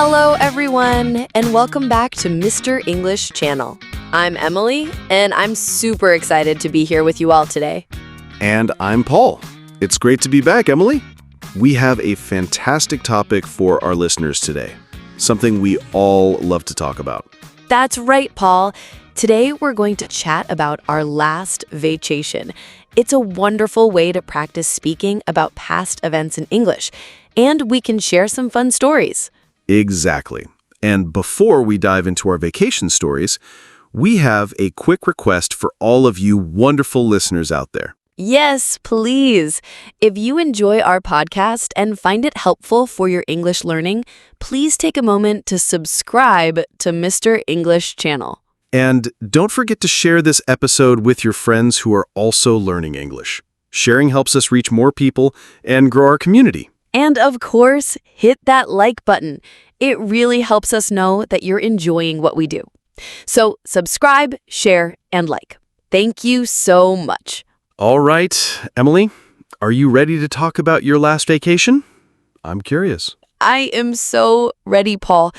Hello, everyone, and welcome back to Mr. English Channel. I'm Emily, and I'm super excited to be here with you all today. And I'm Paul. It's great to be back, Emily. We have a fantastic topic for our listeners today, something we all love to talk about. That's right, Paul. Today, we're going to chat about our last vacation. It's a wonderful way to practice speaking about past events in English, and we can share some fun stories. Exactly. And before we dive into our vacation stories, we have a quick request for all of you wonderful listeners out there. Yes, please. If you enjoy our podcast and find it helpful for your English learning, please take a moment to subscribe to Mr. English Channel. And don't forget to share this episode with your friends who are also learning English. Sharing helps us reach more people and grow our community. And of course, hit that like button. It really helps us know that you're enjoying what we do. So subscribe, share, and like. Thank you so much. All right, Emily, are you ready to talk about your last vacation? I'm curious. I am so ready, Paul.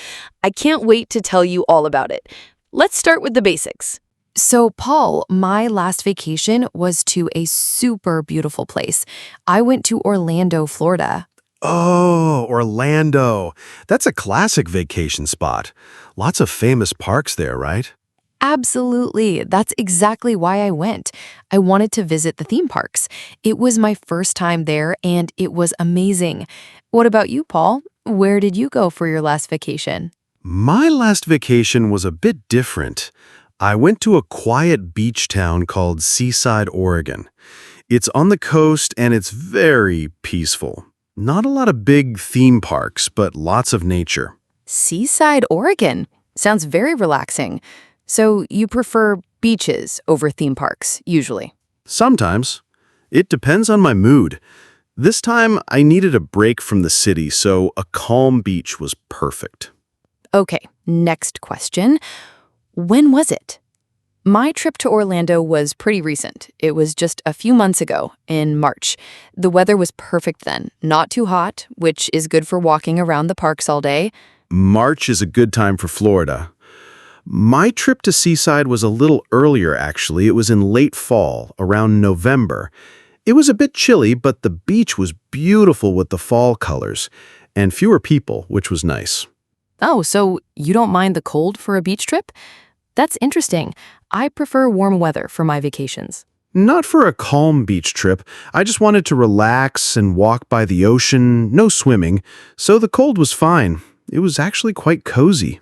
I can't wait to tell you all about it. Let's start with the basics. So, Paul, my last vacation was to a super beautiful place. I went to Orlando, Florida. Oh, Orlando. That's a classic vacation spot. Lots of famous parks there, right? Absolutely. That's exactly why I went. I wanted to visit the theme parks. It was my first time there, and it was amazing. What about you, Paul? Where did you go for your last vacation? My last vacation was a bit different. I went to a quiet beach town called Seaside, Oregon. It's on the coast, and it's very peaceful. Not a lot of big theme parks, but lots of nature. Seaside, Oregon. Sounds very relaxing. So you prefer beaches over theme parks, usually? Sometimes. It depends on my mood. This time, I needed a break from the city, so a calm beach was perfect. Okay, next question. When was it? My trip to Orlando was pretty recent. It was just a few months ago, in March. The weather was perfect then, not too hot, which is good for walking around the parks all day. March is a good time for Florida. My trip to Seaside was a little earlier, actually. It was in late fall, around November. It was a bit chilly, but the beach was beautiful with the fall colors, and fewer people, which was nice. Oh, so you don't mind the cold for a beach trip? That's interesting. I prefer warm weather for my vacations. Not for a calm beach trip. I just wanted to relax and walk by the ocean, no swimming, so the cold was fine. It was actually quite cozy.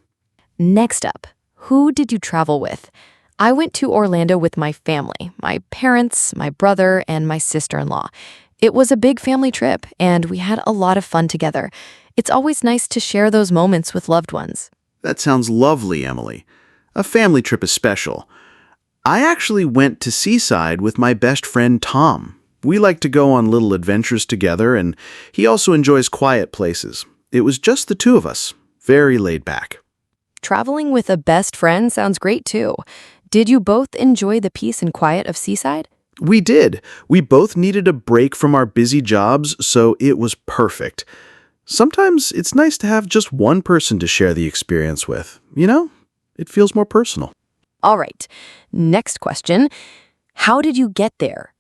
Next up, who did you travel with? I went to Orlando with my family, my parents, my brother, and my sister-in-law. It was a big family trip, and we had a lot of fun together. It's always nice to share those moments with loved ones. That sounds lovely, Emily. A family trip is special. I actually went to Seaside with my best friend Tom. We like to go on little adventures together, and he also enjoys quiet places. It was just the two of us, very laid back. Traveling with a best friend sounds great too. Did you both enjoy the peace and quiet of Seaside? We did. We both needed a break from our busy jobs, so it was perfect. Sometimes it's nice to have just one person to share the experience with. You know, it feels more personal. All right, next question. How did you get there?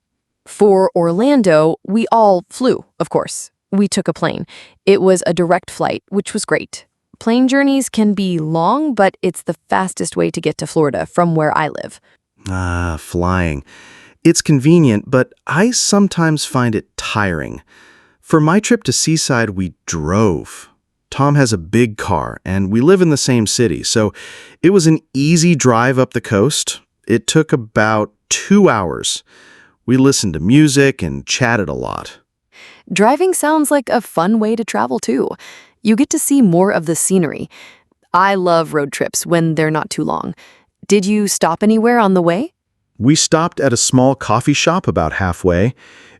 For Orlando, we all flew, of course. We took a plane. It was a direct flight, which was great. Plane journeys can be long, but it's the fastest way to get to Florida from where I live. Flying. It's convenient, but I sometimes find it tiring. For my trip to Seaside, we drove. Tom has a big car, and we live in the same city, so it was an easy drive up the coast. It took about 2 hours. We listened to music and chatted a lot. Driving sounds like a fun way to travel too. You get to see more of the scenery. I love road trips when they're not too long. Did you stop anywhere on the way? We stopped at a small coffee shop about halfway.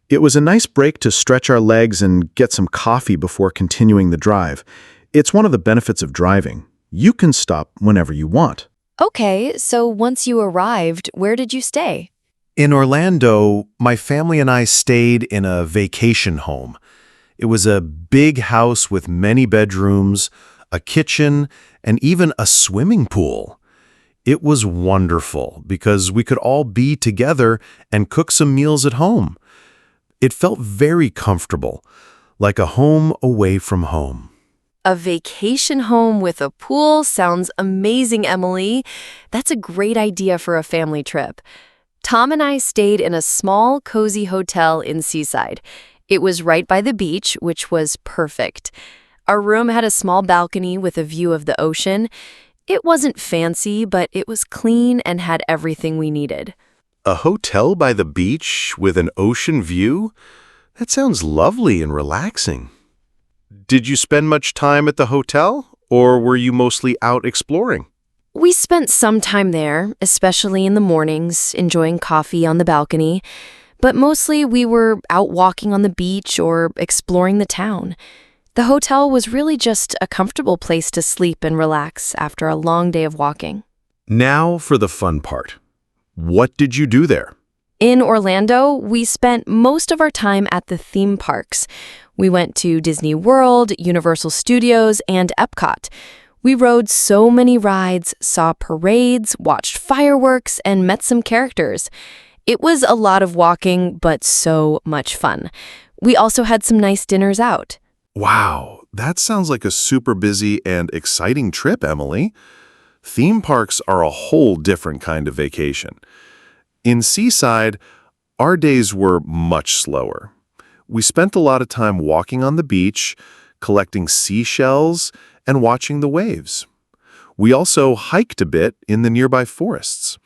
It was a nice break to stretch our legs and get some coffee before continuing the drive. It's one of the benefits of driving. You can stop whenever you want. Okay, so once you arrived, where did you stay? In Orlando, my family and I stayed in a vacation home. It was a big house with many bedrooms, a kitchen, and even a swimming pool. It was wonderful because we could all be together and cook some meals at home. It felt very comfortable, like a home away from home. A vacation home with a pool sounds amazing, Emily. That's a great idea for a family trip. Tom and I stayed in a small, cozy hotel in Seaside. It was right by the beach, which was perfect. Our room had a small balcony with a view of the ocean. It wasn't fancy, but it was clean and had everything we needed. A hotel by the beach with an ocean view? That sounds lovely and relaxing. Did you spend much time at the hotel, or were you mostly out exploring? We spent some time there, especially in the mornings, enjoying coffee on the balcony. But mostly we were out walking on the beach or exploring the town. The hotel was really just a comfortable place to sleep and relax after a long day of walking. Now for the fun part. What did you do there? In Orlando, we spent most of our time at the theme parks. We went to Disney World, Universal Studios, and Epcot. We rode so many rides, saw parades, watched fireworks, and met some characters. It was a lot of walking, but so much fun. We also had some nice dinners out. Wow, that sounds like a super busy and exciting trip, Emily. Theme parks are a whole different kind of vacation. In Seaside, our days were much slower. We spent a lot of time walking on the beach, collecting seashells, and watching the waves. We also hiked a bit in the nearby forests.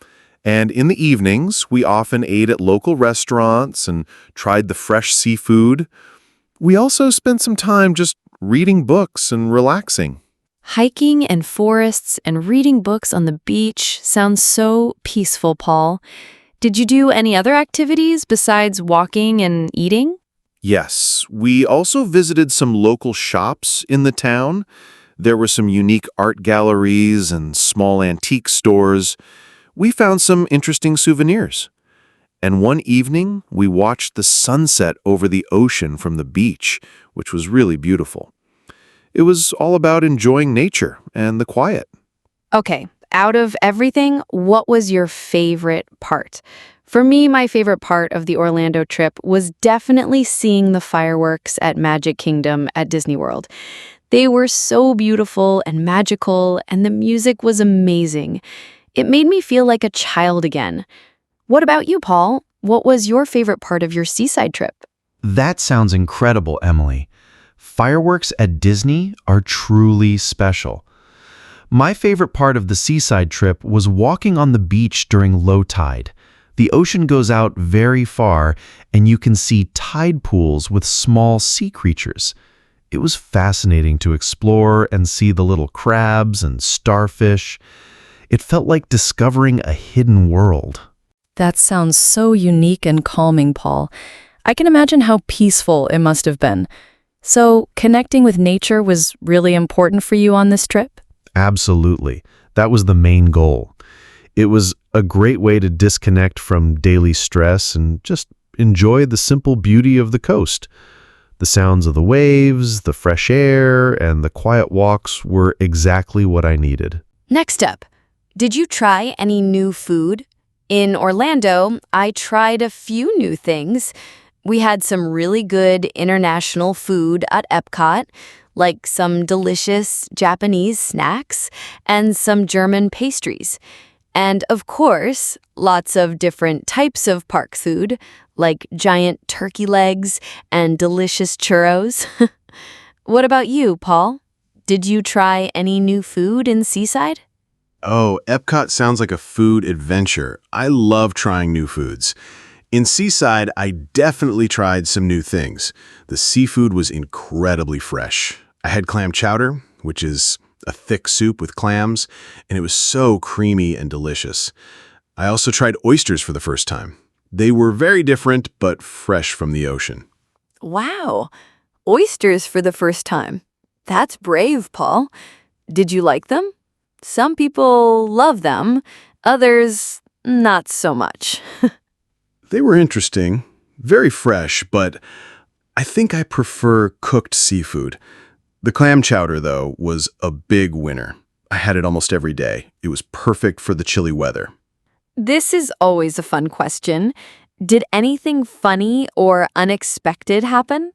And in the evenings, we often ate at local restaurants and tried the fresh seafood. We also spent some time just reading books and relaxing. Hiking and forests and reading books on the beach sounds so peaceful, Paul. Did you do any other activities besides walking and eating? Yes, we also visited some local shops in the town. There were some unique art galleries and small antique stores. We found some interesting souvenirs. And one evening, we watched the sunset over the ocean from the beach, which was really beautiful. It was all about enjoying nature and the quiet. Okay, out of everything, what was your favorite part? For me, my favorite part of the Orlando trip was definitely seeing the fireworks at Magic Kingdom at Disney World. They were so beautiful and magical, and the music was amazing. It made me feel like a child again. What about you, Paul? What was your favorite part of your seaside trip? That sounds incredible, Emily. Fireworks at Disney are truly special. My favorite part of the seaside trip was walking on the beach during low tide. The ocean goes out very far, and you can see tide pools with small sea creatures. It was fascinating to explore and see the little crabs and starfish. It felt like discovering a hidden world. That sounds so unique and calming, Paul. I can imagine how peaceful it must have been. So, connecting with nature was really important for you on this trip? Absolutely. That was the main goal. It was a great way to disconnect from daily stress and just enjoy the simple beauty of the coast. The sounds of the waves, the fresh air, and the quiet walks were exactly what I needed. Next up, did you try any new food? In Orlando, I tried a few new things. We had some really good international food at Epcot, like some delicious Japanese snacks and some German pastries. And of course, lots of different types of park food, like giant turkey legs and delicious churros. What about you, Paul? Did you try any new food in Seaside? Oh, Epcot sounds like a food adventure. I love trying new foods. In Seaside, I definitely tried some new things. The seafood was incredibly fresh. I had clam chowder, which is a thick soup with clams, and it was so creamy and delicious. I also tried oysters for the first time. They were very different, but fresh from the ocean. Wow, oysters for the first time. That's brave, Paul. Did you like them? Some people love them, others not so much. They were interesting, very fresh, but I think I prefer cooked seafood. The clam chowder, though, was a big winner. I had it almost every day. It was perfect for the chilly weather. This is always a fun question. Did anything funny or unexpected happen?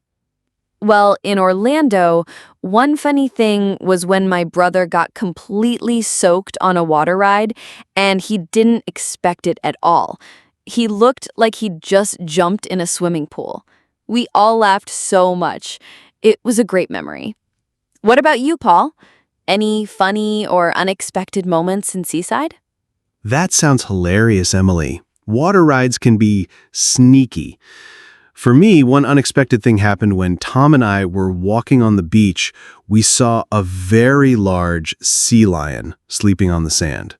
Well, in Orlando, one funny thing was when my brother got completely soaked on a water ride, and he didn't expect it at all. He looked like he'd just jumped in a swimming pool. We all laughed so much. It was a great memory. What about you, Paul? Any funny or unexpected moments in Seaside? That sounds hilarious, Emily. Water rides can be sneaky. For me, one unexpected thing happened when Tom and I were walking on the beach. We saw a very large sea lion sleeping on the sand.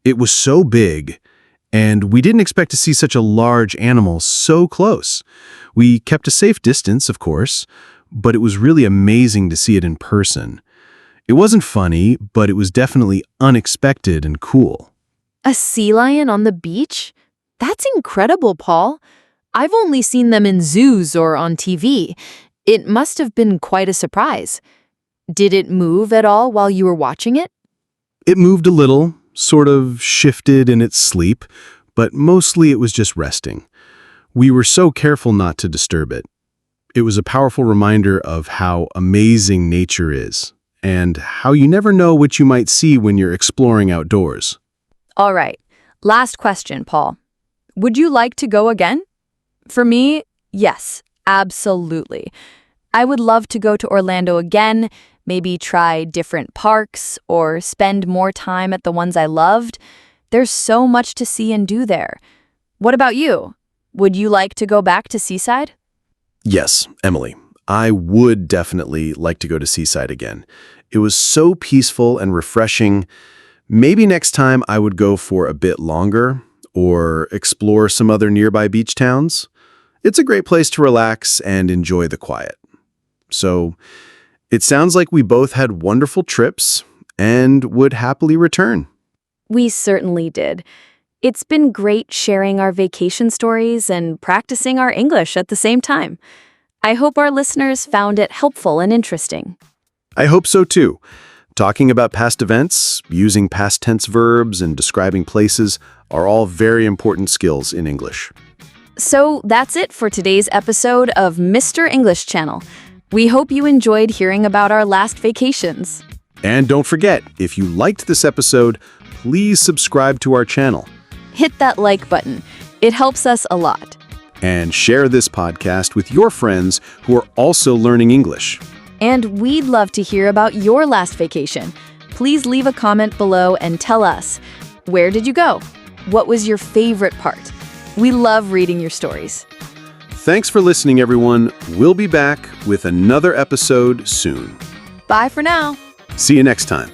It was so big, and we didn't expect to see such a large animal so close. We kept a safe distance, of course, but it was really amazing to see it in person. It wasn't funny, but it was definitely unexpected and cool. A sea lion on the beach? That's incredible, Paul. I've only seen them in zoos or on TV. It must have been quite a surprise. Did it move at all while you were watching it? It moved a little, sort of shifted in its sleep, but mostly it was just resting. We were so careful not to disturb it. It was a powerful reminder of how amazing nature is, and how you never know what you might see when you're exploring outdoors. All right. Last question, Paul. Would you like to go again? For me, yes, absolutely. I would love to go to Orlando again, maybe try different parks or spend more time at the ones I loved. There's so much to see and do there. What about you? Would you like to go back to Seaside? Yes, Emily, I would definitely like to go to Seaside again. It was so peaceful and refreshing. Maybe next time I would go for a bit longer or explore some other nearby beach towns. It's a great place to relax and enjoy the quiet. So, it sounds like we both had wonderful trips and would happily return. We certainly did. It's been great sharing our vacation stories and practicing our English at the same time. I hope our listeners found it helpful and interesting. I hope so too. Talking about past events, using past tense verbs, and describing places are all very important skills in English. So that's it for today's episode of Mr. English Channel. We hope you enjoyed hearing about our last vacations. And don't forget, if you liked this episode, please subscribe to our channel. Hit that like button. It helps us a lot. And share this podcast with your friends who are also learning English. And we'd love to hear about your last vacation. Please leave a comment below and tell us, where did you go? What was your favorite part? We love reading your stories. Thanks for listening, everyone. We'll be back with another episode soon. Bye for now. See you next time.